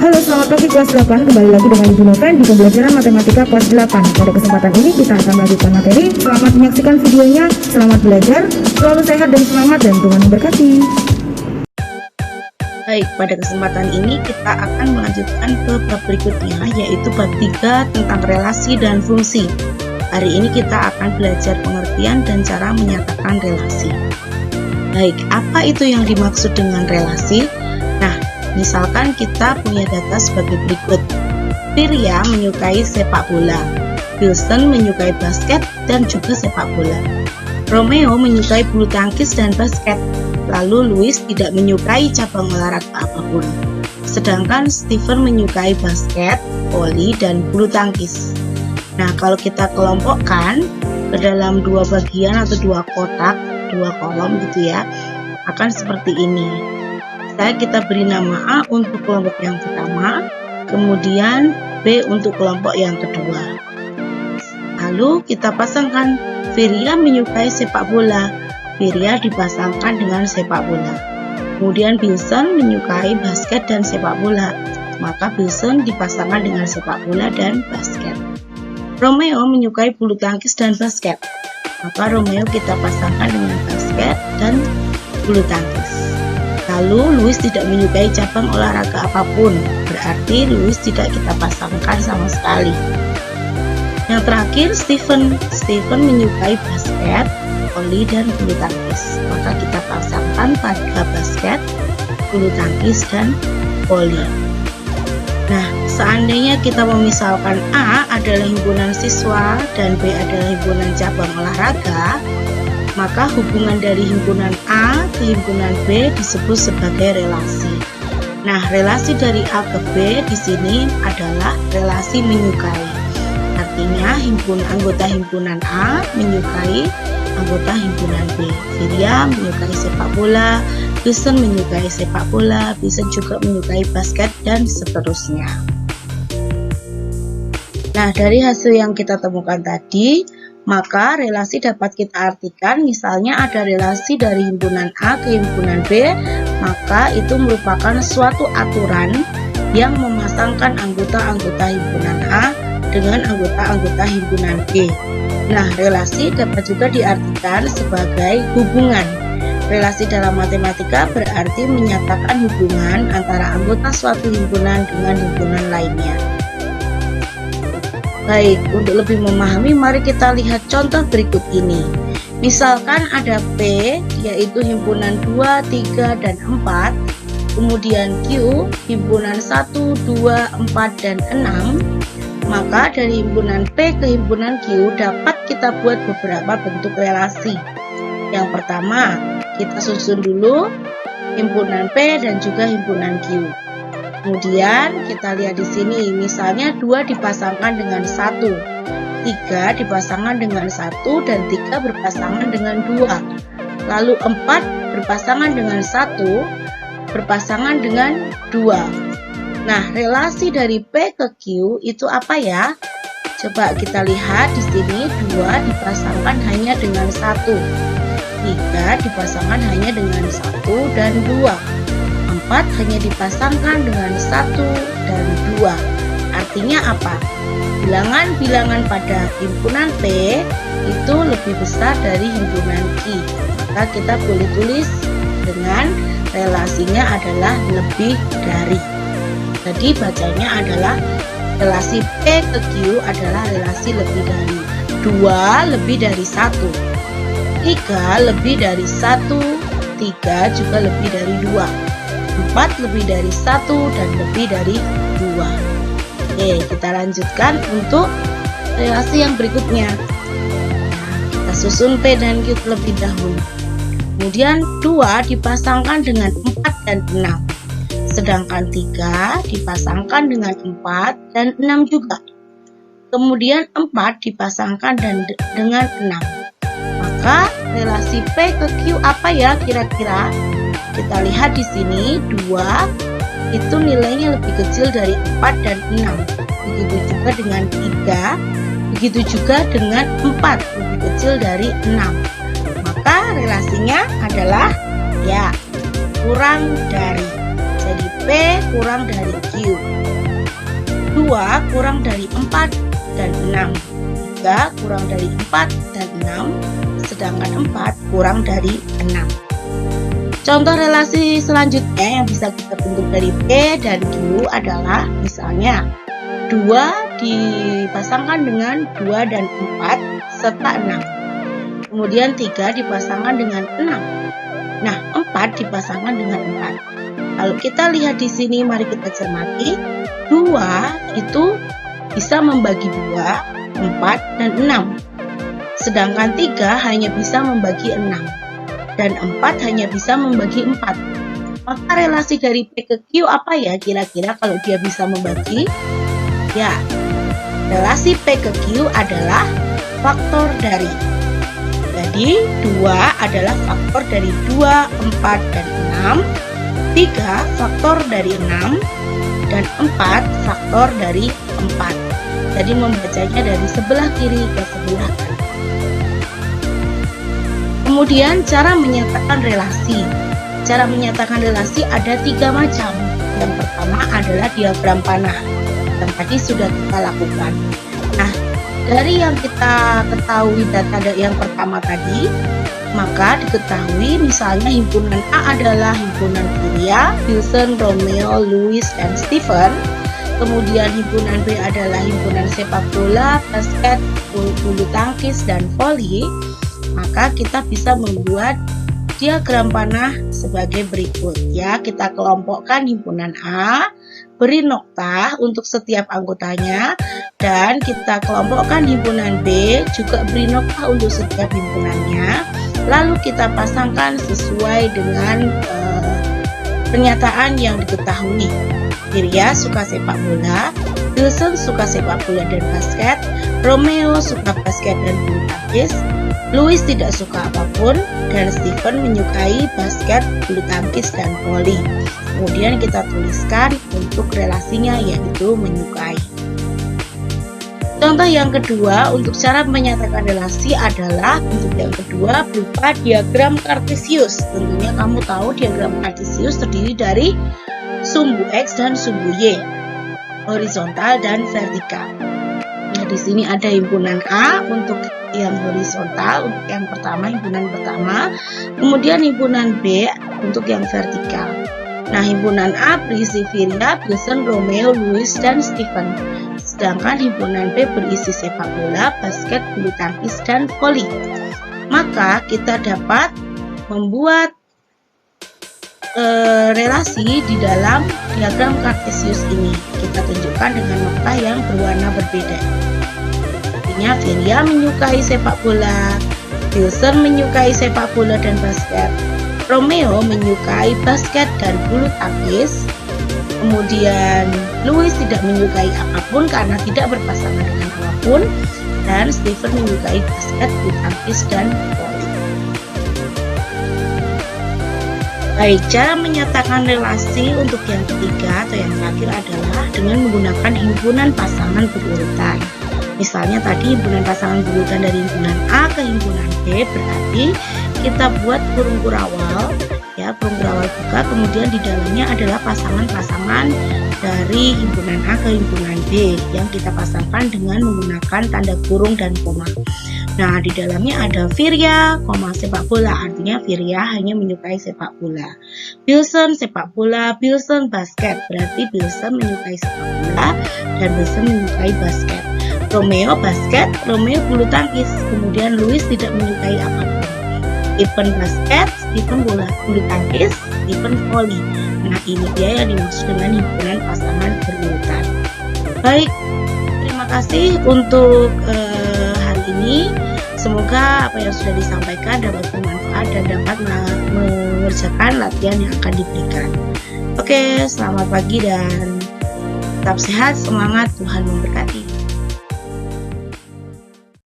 Halo, selamat pagi kelas 8. Kembali lagi dengan Ibu Noven di pembelajaran matematika kelas 8. Pada kesempatan ini kita akan melanjutkan materi. Selamat menyaksikan videonya, selamat belajar, selalu sehat dan selamat, dan Tuhan memberkati. Baik, pada kesempatan ini kita akan melanjutkan ke bab berikutnya, yaitu bab 3 tentang relasi dan fungsi. Hari ini kita akan belajar pengertian dan cara menyatakan relasi. Baik, apa itu yang dimaksud dengan relasi? Nah, misalkan kita punya data sebagai berikut. Virya menyukai sepak bola, Wilson menyukai basket dan juga sepak bola. Romeo menyukai bulu tangkis dan basket, lalu Louis tidak menyukai cabang olahraga apapun. Sedangkan Stephen menyukai basket, voli, dan bulu tangkis. Nah, kalau kita kelompokkan ke dalam dua bagian atau dua kotak, dua kolom gitu ya, akan seperti ini. Kita beri nama A untuk kelompok yang pertama, kemudian B untuk kelompok yang kedua. Lalu kita pasangkan, Virya menyukai sepak bola, Virya dipasangkan dengan sepak bola. Kemudian Wilson menyukai basket dan sepak bola, maka Wilson dipasangkan dengan sepak bola dan basket. Romeo menyukai bulu tangkis dan basket, maka Romeo kita pasangkan dengan basket dan bulu tangkis. Lalu Louis tidak menyukai cabang olahraga apapun, berarti Louis tidak kita pasangkan sama sekali. Yang terakhir Stephen menyukai basket, voli, dan bulu tangkis, maka kita pasangkan pada basket, bulu tangkis, dan voli. Nah, seandainya kita memisalkan A adalah himpunan siswa dan B adalah himpunan cabang olahraga, maka hubungan dari himpunan A ke himpunan B disebut sebagai relasi. Nah, relasi dari A ke B di sini adalah relasi menyukai. Artinya anggota himpunan A menyukai anggota himpunan B. Virya menyukai sepak bola, Wilson menyukai sepak bola, Wilson juga menyukai basket, dan seterusnya. Nah, dari hasil yang kita temukan tadi, maka relasi dapat kita artikan, misalnya ada relasi dari himpunan A ke himpunan B, maka itu merupakan suatu aturan yang memasangkan anggota-anggota himpunan A dengan anggota-anggota himpunan B. Nah, relasi dapat juga diartikan sebagai hubungan. Relasi dalam matematika berarti menyatakan hubungan antara anggota suatu himpunan dengan himpunan lainnya. Baik, untuk lebih memahami, mari kita lihat contoh berikut ini. Misalkan ada P, yaitu himpunan 2, 3, dan 4, kemudian Q, himpunan 1, 2, 4, dan 6, maka dari himpunan P ke himpunan Q dapat kita buat beberapa bentuk relasi. Yang pertama, kita susun dulu himpunan P dan juga himpunan Q. Kemudian kita lihat di sini, misalnya 2 dipasangkan dengan 1, 3 dipasangkan dengan 1, dan 3 berpasangan dengan 2. Lalu 4 berpasangan dengan 1, berpasangan dengan 2. Nah, relasi dari P ke Q itu apa ya? Coba kita lihat di sini, 2 dipasangkan hanya dengan 1, 3 dipasangkan hanya dengan 1 dan 2. 4 hanya dipasangkan dengan 1 dan 2. Artinya apa? Bilangan-bilangan pada himpunan P itu lebih besar dari himpunan Q. Maka kita boleh tulis dengan relasinya adalah lebih dari. Jadi bacanya adalah relasi P ke Q adalah relasi lebih dari. 2 lebih dari 1. 3 lebih dari 1. 3 juga lebih dari 2. 4 lebih dari 1 dan lebih dari 2. Oke, kita lanjutkan untuk relasi yang berikutnya. Nah, kita susun P dan Q terlebih dahulu. Kemudian 2 dipasangkan dengan 4 dan 6. Sedangkan 3 dipasangkan dengan 4 dan 6 juga. Kemudian 4 dipasangkan dengan 6. Maka relasi P ke Q apa ya kira-kira? Kita lihat di sini 2 itu nilainya lebih kecil dari 4 dan 6. Begitu juga dengan 3, begitu juga dengan 4 lebih kecil dari 6. Maka relasinya adalah ya kurang dari. Jadi P kurang dari Q. 2 kurang dari 4 dan 6. 3 kurang dari 4 dan 6. Sedangkan 4 kurang dari 6. Contoh relasi selanjutnya yang bisa kita bentuk dari P dan Q adalah misalnya 2 dipasangkan dengan 2 dan 4 serta 6. Kemudian 3 dipasangkan dengan 6. Nah, 4 dipasangkan dengan 4. Kalau kita lihat di sini, mari kita cermati. 2 itu bisa membagi 2, 4, dan 6. Sedangkan 3 hanya bisa membagi 6. Dan 4 hanya bisa membagi 4. Maka relasi dari P ke Q apa ya kira-kira kalau dia bisa membagi? Ya, relasi P ke Q adalah faktor dari. Jadi 2 adalah faktor dari 2, 4, dan 6. 3 faktor dari 6. Dan 4 faktor dari 4. Jadi membacanya dari sebelah kiri ke sebelah kanan. Kemudian cara menyatakan relasi. Cara menyatakan relasi ada 3 macam. Yang pertama adalah diagram panah. Yang tadi sudah kita lakukan. Nah, dari yang kita ketahui data yang pertama tadi, maka diketahui misalnya himpunan A adalah himpunan Firia, Wilson, Romeo, Louis, dan Stephen. Kemudian himpunan B adalah himpunan sepak bola, basket, bulu tangkis, dan voli. Maka kita bisa membuat diagram panah sebagai berikut ya. Kita kelompokkan himpunan A, beri nokta untuk setiap anggotanya, dan kita kelompokkan himpunan B, juga beri nokta untuk setiap himpunannya. Lalu kita pasangkan sesuai dengan pernyataan yang diketahui. Firia suka sepak bola, Wilson suka sepak bola dan basket, Romeo suka basket dan bulu tangkis, Louis tidak suka apapun, dan Stephen menyukai basket, bulu tangkis, dan voli. Kemudian kita tuliskan untuk relasinya yaitu menyukai. Contoh yang kedua untuk cara menyatakan relasi adalah bentuk yang kedua berupa diagram Kartesius. Tentunya kamu tahu diagram Kartesius terdiri dari sumbu X dan sumbu Y, horizontal dan vertikal. Nah, di sini ada himpunan A untuk yang horizontal, untuk yang pertama, himpunan pertama. Kemudian himpunan B untuk yang vertikal. Nah, himpunan A berisi Firia, Wilson, Romeo, Louis, dan Stephen. Sedangkan himpunan B berisi sepak bola, basket, bulu tangkis, dan voli. Maka kita dapat membuat relasi di dalam diagram Kartesius ini. Kita tunjukkan dengan nokta yang berwarna berbeda. Artinya Firia menyukai sepak bola, Wilson menyukai sepak bola dan basket, Romeo menyukai basket dan bulu tangkis. Kemudian Louis tidak menyukai apapun karena tidak berpasangan dengan apapun, dan Stephen menyukai basket, bulu tangkis, dan voli. Baik, cara menyatakan relasi untuk yang ketiga atau yang terakhir adalah dengan menggunakan himpunan pasangan berurutan. Misalnya tadi himpunan pasangan berurutan dari himpunan A ke himpunan B, berarti kita buat kurung kurawal ya, kurung kurawal buka, kemudian di dalamnya adalah pasangan-pasangan dari himpunan A ke himpunan B yang kita pasangkan dengan menggunakan tanda kurung dan koma. Nah, di dalamnya ada Firia, sepak bola, artinya Firia hanya menyukai sepak bola. Wilson sepak bola, Wilson basket, berarti Wilson menyukai sepak bola dan Wilson menyukai basket. Romeo basket, Romeo bulu tangkis, kemudian Louis tidak menyukai apapun. Stephen basket, Stephen bola bulu tangkis, Stephen voli. Nah, ini dia yang dimaksud dengan himpunan pasangan berurutan. Baik, terima kasih untuk hari ini. Semoga apa yang sudah disampaikan dapat bermanfaat dan dapat mengerjakan latihan yang akan diberikan. Oke, selamat pagi dan tetap sehat, semangat, Tuhan memberkati.